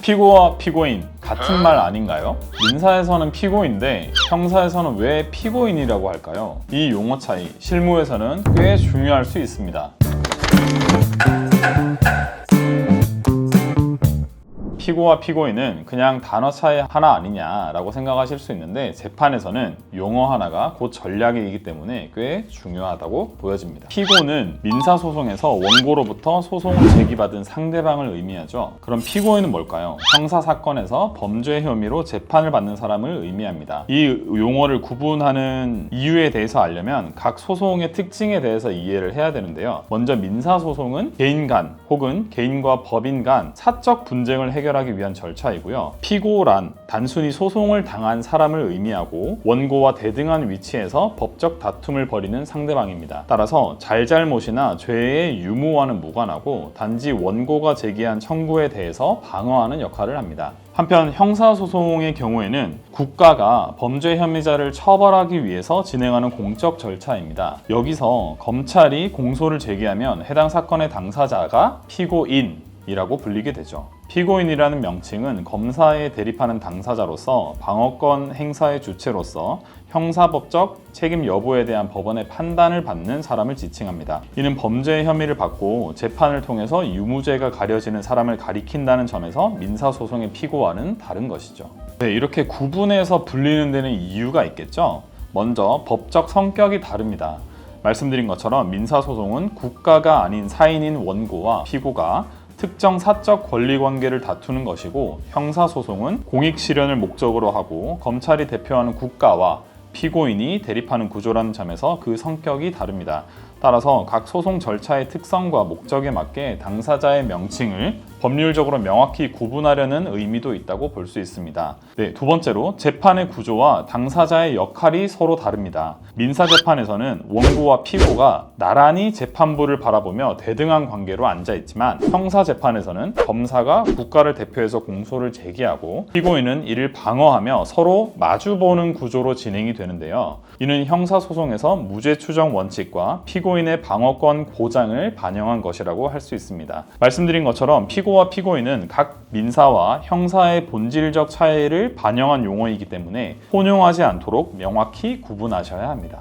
피고와 피고인 같은 말 아닌가요? 민사에서는 피고인데 형사에서는 왜 피고인이라고 할까요? 이 용어 차이 실무에서는 꽤 중요할 수 있습니다. 피고와 피고인은 그냥 단어 차이 하나 아니냐라고 생각하실 수 있는데 재판에서는 용어 하나가 곧 전략이기 때문에 꽤 중요하다고 보여집니다. 피고는 민사소송에서 원고로부터 소송을 제기받은 상대방을 의미하죠. 그럼 피고인은 뭘까요? 형사사건에서 범죄 혐의로 재판을 받는 사람을 의미합니다. 이 용어를 구분하는 이유에 대해서 알려면 각 소송의 특징에 대해서 이해를 해야 되는데요. 먼저 민사소송은 개인 간 혹은 개인과 법인 간 사적 분쟁을 해결하기 위한 절차이고요. 피고란 단순히 소송을 당한 사람을 의미하고 원고와 대등한 위치에서 법적 다툼을 벌이는 상대방입니다. 따라서 잘잘못이나 죄의 유무와는 무관하고 단지 원고가 제기한 청구에 대해서 방어하는 역할을 합니다. 한편 형사소송의 경우에는 국가가 범죄 혐의자를 처벌하기 위해서 진행하는 공적 절차입니다. 여기서 검찰이 공소를 제기하면 해당 사건의 당사자가 피고인이라고 불리게 되죠. 피고인이라는 명칭은 검사에 대립하는 당사자로서 방어권 행사의 주체로서 형사법적 책임 여부에 대한 법원의 판단을 받는 사람을 지칭합니다. 이는 범죄 혐의를 받고 재판을 통해서 유무죄가 가려지는 사람을 가리킨다는 점에서 민사소송의 피고와는 다른 것이죠. 네, 이렇게 구분해서 분리는 데는 이유가 있겠죠. 먼저 법적 성격이 다릅니다. 말씀드린 것처럼 민사소송은 국가가 아닌 사인인 원고와 피고가 특정 사적 권리관계를 다투는 것이고 형사소송은 공익실현을 목적으로 하고 검찰이 대표하는 국가와 피고인이 대립하는 구조라는 점에서 그 성격이 다릅니다. 따라서 각 소송 절차의 특성과 목적에 맞게 당사자의 명칭을 법률적으로 명확히 구분하려는 의미도 있다고 볼 수 있습니다. 네, 두 번째로 재판의 구조와 당사자의 역할이 서로 다릅니다. 민사재판에서는 원고와 피고가 나란히 재판부를 바라보며 대등한 관계로 앉아있지만 형사재판에서는 검사가 국가를 대표해서 공소를 제기하고 피고인은 이를 방어하며 서로 마주보는 구조로 진행이 되는데요. 이는 형사소송에서 무죄 추정 원칙과 피고인의 방어권 보장을 반영한 것이라고 할 수 있습니다. 말씀드린 것처럼 피고와 피고인은 각 민사와 형사의 본질적 차이를 반영한 용어이기 때문에 혼용하지 않도록 명확히 구분하셔야 합니다.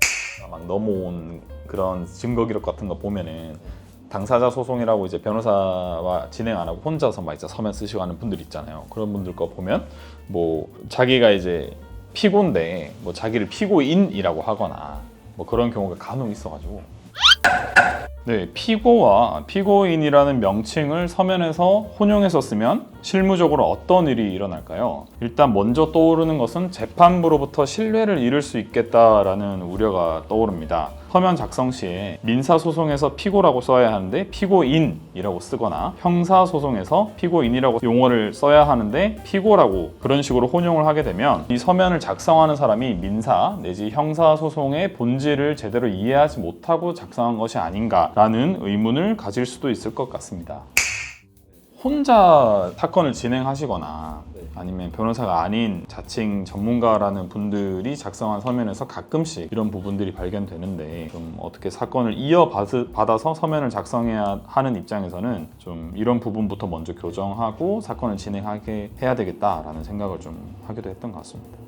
막 넘어온 그런 증거 기록 같은 거 보면은 당사자 소송이라고 이제 변호사와 진행 안 하고 혼자서 막 이제 서면 쓰시고 하는 분들 있잖아요. 그런 분들 거 보면 뭐 자기가 이제 피고인데 뭐 자기를 피고인이라고 하거나 뭐 그런 경우가 간혹 있어가지고 네, 피고와 피고인이라는 명칭을 서면에서 혼용해서 쓰면 실무적으로 어떤 일이 일어날까요? 일단 먼저 떠오르는 것은 재판부로부터 신뢰를 잃을 수 있겠다라는 우려가 떠오릅니다. 서면 작성 시에 민사소송에서 피고라고 써야 하는데 피고인이라고 쓰거나 형사소송에서 피고인이라고 용어를 써야 하는데 피고라고 그런 식으로 혼용을 하게 되면 이 서면을 작성하는 사람이 민사 내지 형사소송의 본질을 제대로 이해하지 못하고 작성한 것이 아닌가라는 의문을 가질 수도 있을 것 같습니다. 혼자 사건을 진행하시거나 아니면 변호사가 아닌 자칭 전문가라는 분들이 작성한 서면에서 가끔씩 이런 부분들이 발견되는데 좀 어떻게 사건을 이어받아서 서면을 작성해야 하는 입장에서는 좀 이런 부분부터 먼저 교정하고 사건을 진행하게 해야 되겠다라는 생각을 좀 하기도 했던 것 같습니다.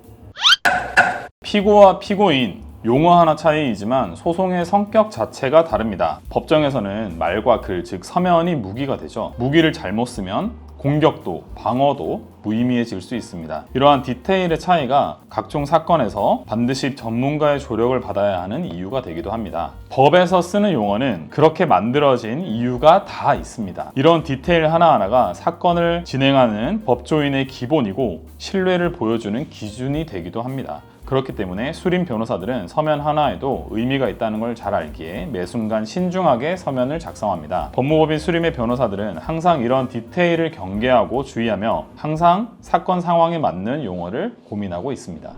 피고와 피고인 용어 하나 차이이지만 소송의 성격 자체가 다릅니다. 법정에서는 말과 글, 즉 서면이 무기가 되죠. 무기를 잘못 쓰면 공격도, 방어도 무의미해질 수 있습니다. 이러한 디테일의 차이가 각종 사건에서 반드시 전문가의 조력을 받아야 하는 이유가 되기도 합니다. 법에서 쓰는 용어는 그렇게 만들어진 이유가 다 있습니다. 이런 디테일 하나하나가 사건을 진행하는 법조인의 기본이고 신뢰를 보여주는 기준이 되기도 합니다. 그렇기 때문에 수림 변호사들은 서면 하나에도 의미가 있다는 걸 잘 알기에 매 순간 신중하게 서면을 작성합니다. 법무법인 수림의 변호사들은 항상 이런 디테일을 경계하고 주의하며 항상 사건 상황에 맞는 용어를 고민하고 있습니다.